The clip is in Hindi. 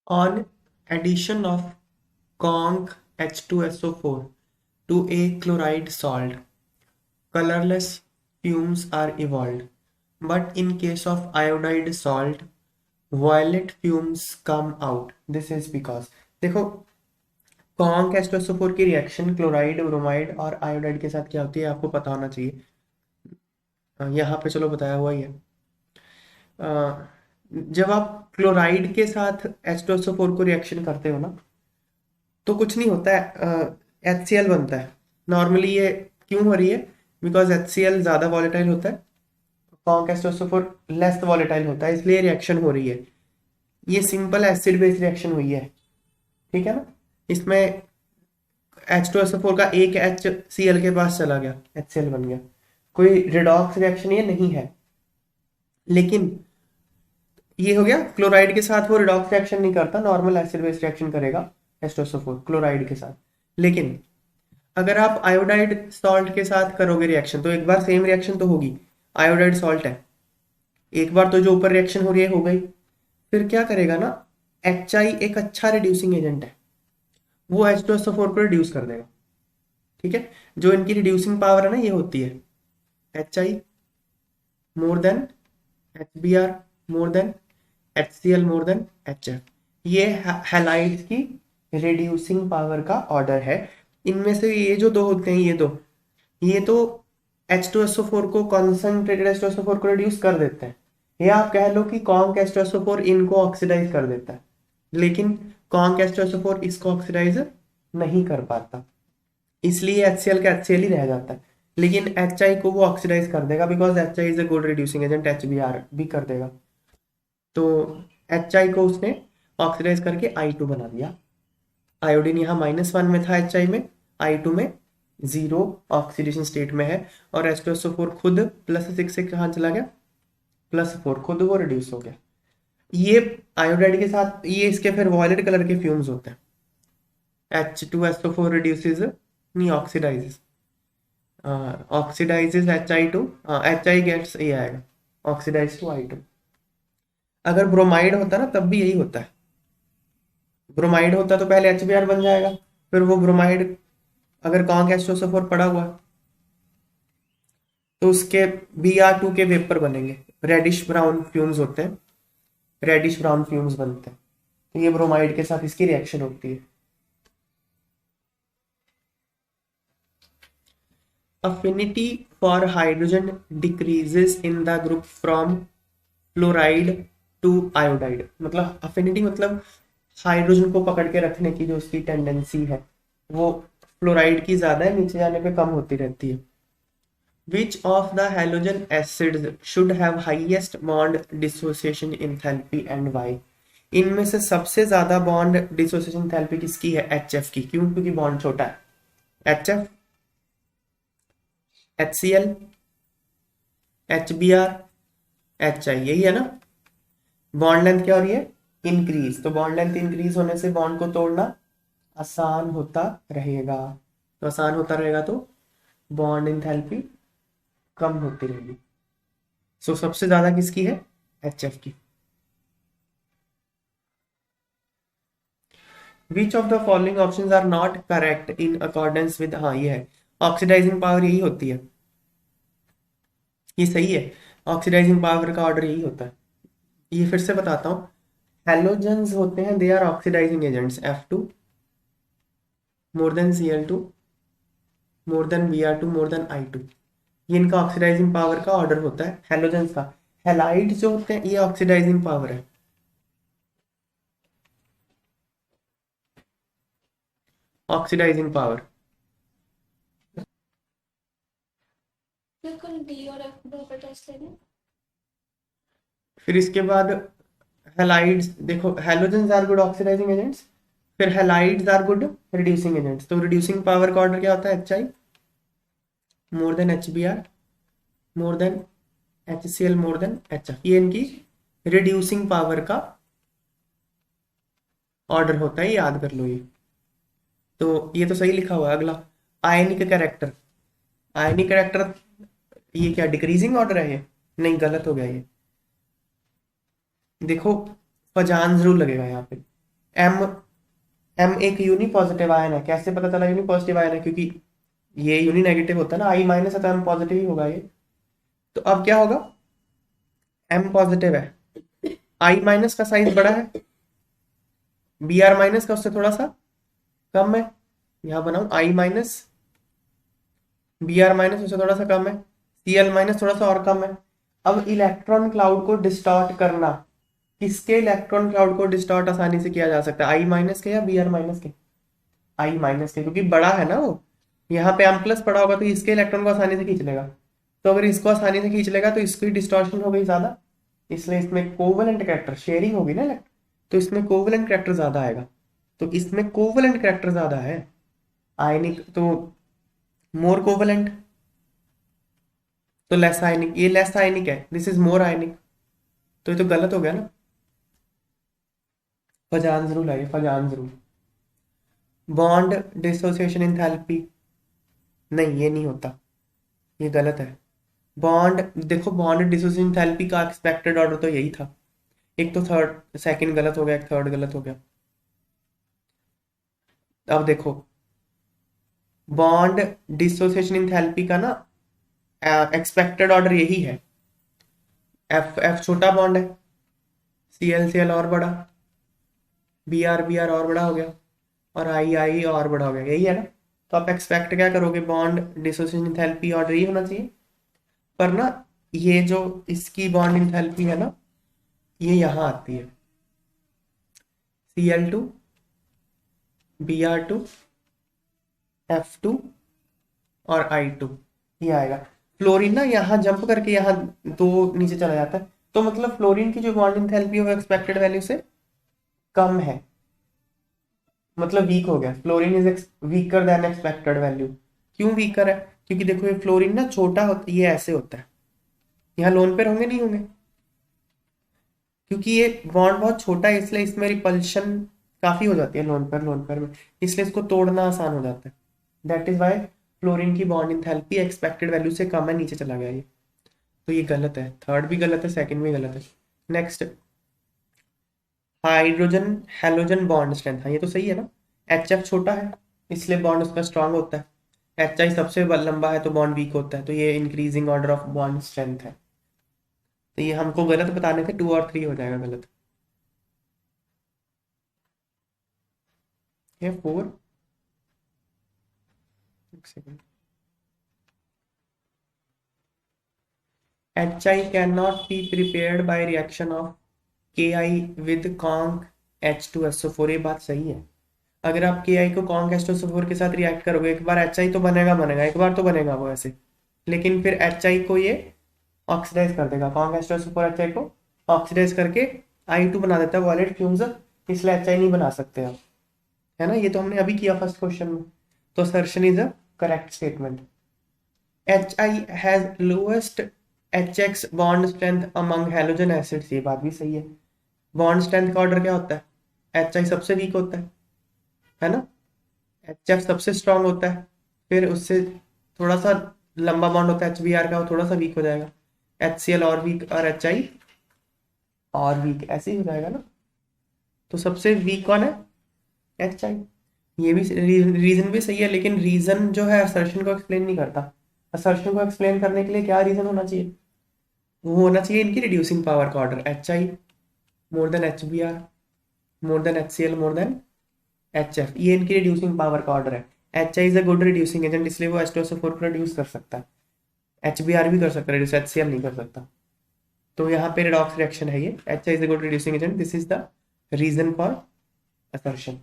On addition of conc H2SO4 to a chloride salt, colorless fumes are evolved. But in case of iodide salt, violet fumes come out. This is because देखो कॉन्क H2SO4 की रिएक्शन क्लोराइड ब्रोमाइड और आयोडाइड के साथ क्या होती है आपको पता होना चाहिए। यहाँ पे चलो बताया हुआ ही है। जब आप क्लोराइड के साथ H2SO4 को रिएक्शन करते हो ना तो कुछ नहीं होता है, HCl बनता है। नॉर्मली ये क्यों हो रही है? बिकॉज HCl ज़्यादा वॉलेटाइल होता है, कॉन्क H2SO4 लेस वॉलेटाइल होता है, इसलिए रिएक्शन हो रही है। ये सिंपल एसिड बेस रिएक्शन हुई है, ठीक है ना। इसमें H2SO4 का एक HCl के पास चला गया, HCl बन गया। कोई रिडॉक्स रिएक्शन ये नहीं है। लेकिन ये हो गया क्लोराइड के साथ वो रिडॉक्स रिएक्शन नहीं करता, नॉर्मल एसिड बेस रिएक्शन करेगा H2SO4 क्लोराइड के साथ। लेकिन अगर आप आयोडाइड सॉल्ट के साथ करोगे रिएक्शन तो एक बार सेम रिएक्शन तो होगी, आयोडाइड सॉल्ट है, एक बार तो जो ऊपर रिएक्शन हो रही है हो गई। फिर क्या करेगा ना, HI एक अच्छा रिड्यूसिंग एजेंट है, वो H2SO4 को रिड्यूस कर देगा, ठीक है। जो इनकी रिड्यूसिंग पावर है ना ये होती है HI more than HBr more than HCl more than HF। ये हैलाइड्स की रिड्यूसिंग पावर का ऑर्डर है। इनमें से ये जो दो होते हैं, ये तो H2SO4 को कॉन्सेंट्रेटेड H2SO4 को रिड्यूस कर देते हैं, या आप कह लो कि कॉन्क H2SO4 इनको ऑक्सीडाइज कर देता है। लेकिन कॉन्क H2SO4 इसको ऑक्सीडाइज नहीं कर पाता, इसलिए HCl का HCl ही रह जाता है। लेकिन HI को वो ऑक्सीडाइज कर देगा, because HI is a good reducing agent, HBr भी कर देगा। तो HI को उसने ऑक्सीडाइज करके I2 बना दिया। आयोडीन यहाँ -1 में था HI में, I2 में 0 ऑक्सीडेशन स्टेट में है, और H2SO4 खुद +6 से कहाँ चला गया, +4, खुद वो रिड्यूस हो गया। ये आयोडाइड के साथ ये इसके फिर वॉयलेट कलर के फ्यूम्स होते हैं। H2SO4 reduces नहीं oxidises, oxidises HI2, HI gets ये आएगा ऑक्सीडाइज टू I2। अगर ब्रोमाइड होता ना तब भी यही होता है। ब्रोमाइड होता तो पहले HBr बन जाएगा, फिर वो ब्रोमाइड अगर कॉन्क H2SO4 पड़ा हुआ तो उसके Br2 के वेपर बनेंगे, रेडिश ब्राउन फ्यूम्स होते हैं, रेडिश ब्राउन फ्यूम्स बनते हैं। तो ये ब्रोमाइड के साथ इसकी रिएक्शन होती है। Affinity for hydrogen decreases in the group from fluoride to iodide. मतलब अफिनिटी मतलब हाइड्रोजन को पकड़ के रखने की जो उसकी टेंडेंसी है वो फ्लोराइड की ज्यादा है, नीचे जाने पे कम होती रहती है। Which of the halogen acids should have highest bond dissociation enthalpy and why. इनमें से सबसे ज्यादा बॉन्ड डिसोसिएशन एंथैल्पी किसकी है? HF की। क्यों? क्योंकि बॉन्ड छोटा है। HF, HCl, HBr, HI, यही है ना। बॉन्ड लेंथ क्या हो रही है? इंक्रीज। तो बॉन्ड लेंथ इंक्रीज होने से बॉन्ड को तोड़ना आसान होता रहेगा, तो आसान होता रहेगा तो बॉन्ड एंथैल्पी कम होती रहेगी। सो सबसे ज्यादा किसकी है? HF की। Which of the following options are not correct in accordance with, हाँ ये है, ऑक्सीडाइजिंग पावर यही होती है, ये सही है। ऑक्सीडाइजिंग पावर का ऑर्डर यही होता है। ये फिर से बताता हूँ, हेलोजेंस होते हैं, they are oxidising agents, F2 more than Cl2 more than Br2 more than I2। ये इनका ऑक्सीडाइजिंग पावर का ऑर्डर होता है हेलोजेंस का। हेलाइड्स जो होते हैं ये ऑक्सीडाइजिंग पावर है, ऑक्सीडाइजिंग पावर। बिल्कुल डी और एफ दो का टेस्ट लेना। फिर इसके बाद हेलाइड्स, देखो halogens are good oxidising agents, फिर halides are good reducing agents. तो रिड्यूसिंग पावर का ऑर्डर क्या होता है? HI more than HBr more than HCl more than HF। ये इनकी रिड्यूसिंग पावर का ऑर्डर होता है, याद कर लो ये। तो ये तो सही लिखा हुआ है। अगला आयनिक कैरेक्टर, आयनिक कैरेक्टर ये क्या डिक्रीजिंग ऑर्डर है? ये नहीं, गलत हो गया ये। देखो फजान जरूर लगेगा यहाँ पे, एम एम एक यूनि पॉजिटिव आयन है। कैसे पता चला यूनि पॉजिटिव आयन है? क्योंकि ये यूनि नेगेटिव होता है ना, आई माइनस है तो एम पॉजिटिव ही होगा ये। तो अब क्या होगा, एम पॉजिटिव है, आई माइनस का साइज बड़ा है, बी आर माइनस का उससे थोड़ा सा कम है। यहां बनाऊं आई माइनस, बी आर माइनस उससे थोड़ा सा कम है, सी एल माइनस थोड़ा सा और कम है। अब इलेक्ट्रॉन क्लाउड को डिस्टॉर्ट करना, किसके इलेक्ट्रॉन क्लाउड को डिस्टॉर्ट आसानी से किया जा सकता है, आई माइनस के या बी आर माइनस के? आई माइनस के, क्योंकि बड़ा है ना वो। यहाँ पे एम प्लस पड़ा होगा तो इसके इलेक्ट्रॉन को आसानी से खींच लेगा। तो अगर इसको आसानी से खींच लेगा तो इसकी डिस्टॉर्शन हो गई ज्यादा, इसलिए इसमें कोवलेंट कैरेक्टर शेयरिंग होगी ना इलेक्ट्रॉन, तो इसमें कोवलेंट कैरेक्टर ज्यादा आएगा। तो इसमें कोवलेंट कैरेक्टर ज्यादा है, आयनिक तो मोर कोवलेंट, तो लेस आयनिक, ये लेस आयनिक है, दिस इज मोर आयनिक। तो ये तो गलत हो गया ना, फजान्स रूल है ये, फजान्स रूल। बॉन्ड डिसोसिएशन एंथैल्पी, नहीं ये नहीं होता, ये गलत है। बॉन्ड देखो, बॉन्ड डिसोसिएशन एंथैल्पी का एक्सपेक्टेड ऑर्डर तो यही था। एक तो थर्ड सेकंड गलत हो गया, एक थर्ड गलत हो गया। अब देखो, बॉन्ड डिसोसिएशन एंथैल्पी का ना एक्सपेक्टेड ऑर्डर यही है। एफ एफ छोटा बॉन्ड है, सी एल और बड़ा, बी आर और बड़ा हो गया, और आई और बड़ा हो गया, यही है ना। तो आप एक्सपेक्ट क्या करोगे, बॉन्ड डिसोसिएशन एंथैल्पी ऑर्डर ही होना चाहिए। पर ना ये जो इसकी बॉन्ड एंथैल्पी है ना, ये यहाँ आती है, Cl2 Br2 F2 और I2, ये आएगा। फ्लोरीन ना यहाँ जंप करके यहाँ दो नीचे चला जाता है, तो मतलब फ्लोरीन की जो बॉन्ड एंथैल्पी है वो एक्सपेक्टेड वैल्यू से कम है, मतलब वीक हो गया। Fluorine is weaker then expected value. क्यों वीकर है? क्योंकि देखो ये फ्लोरीन ना छोटा होता है, ये ऐसे होता है, यहाँ लोन पेयर होंगे नहीं होंगे, क्योंकि ये बॉन्ड बहुत छोटा है इसलिए इसमें रिपल्शन काफी हो जाती है लोन पेयर में, इसलिए इसको तोड़ना आसान हो जाता है। दैट इज वाई फ्लोरीन की बॉन्ड इंथैल्पी एक्सपेक्टेड वैल्यू से कम है, नीचे चला गया ये। तो ये गलत है, थर्ड भी गलत है, सेकंड भी गलत है। Next, hydrogen halogen bond strength, हाँ ये तो सही है ना। एच एफ छोटा है इसलिए बॉन्ड उसका स्ट्रांग होता है, एच आई सबसे लंबा है तो बॉन्ड वीक होता है, तो ये increasing order of bond strength है। तो ये हमको गलत बताने थे, 2 और 3 हो जाएगा गलत। ये 4, एक second. HI cannot be prepared by reaction of Ki with conc H2SO4, ये बात सही है। अगर आप Ki को conc H2SO4 के साथ रिएक्ट करोगे, एक बार HI तो बनेगा, एक बार तो बनेगा वो ऐसे, लेकिन फिर HI को ये ऑक्सीडाइज कर देगा, conc H2SO4 HI को ऑक्सीडाइज करके I2 बना देता है वॉलेट फ्यूम्स, इसलिए HI नहीं बना सकते आप, है ना। ये तो हमने अभी किया फर्स्ट क्वेश्चन में। तो assertion is a correct statement. HI has lowest HX bond strength among halogen acids, ये बात भी सही है। बॉन्ड स्ट्रेंथ का ऑर्डर क्या होता है, HI सबसे वीक होता है ना, HF सबसे स्ट्रांग होता है, फिर उससे थोड़ा सा लंबा बॉन्ड होता है HBr का, वो थोड़ा सा वीक हो जाएगा, HCl और वीक और HI और वीक, ऐसे ही हो जाएगा ना। तो सबसे वीक कौन है, HI। ये भी रीजन भी सही है, लेकिन रीजन जो है असर्शन को एक्सप्लेन नहीं करता। असर्शन को एक्सप्लेन करने के लिए क्या रीजन होना चाहिए, वो होना चाहिए इनकी रिड्यूसिंग पावर का order, HI more than HBr more than HCl more than HF, ये इनकी रिड्यूसिंग पावर का ऑर्डर है। HI is a good reducing agent, इसलिए वो H2SO4 को रिड्यूस कर सकता है, HBr भी कर सकता है रिड्यूस, HCl नहीं कर सकता। तो यहाँ पे रिडॉक्स रिएक्शन है ये, HI is a good reducing agent, this is the reason for assertion.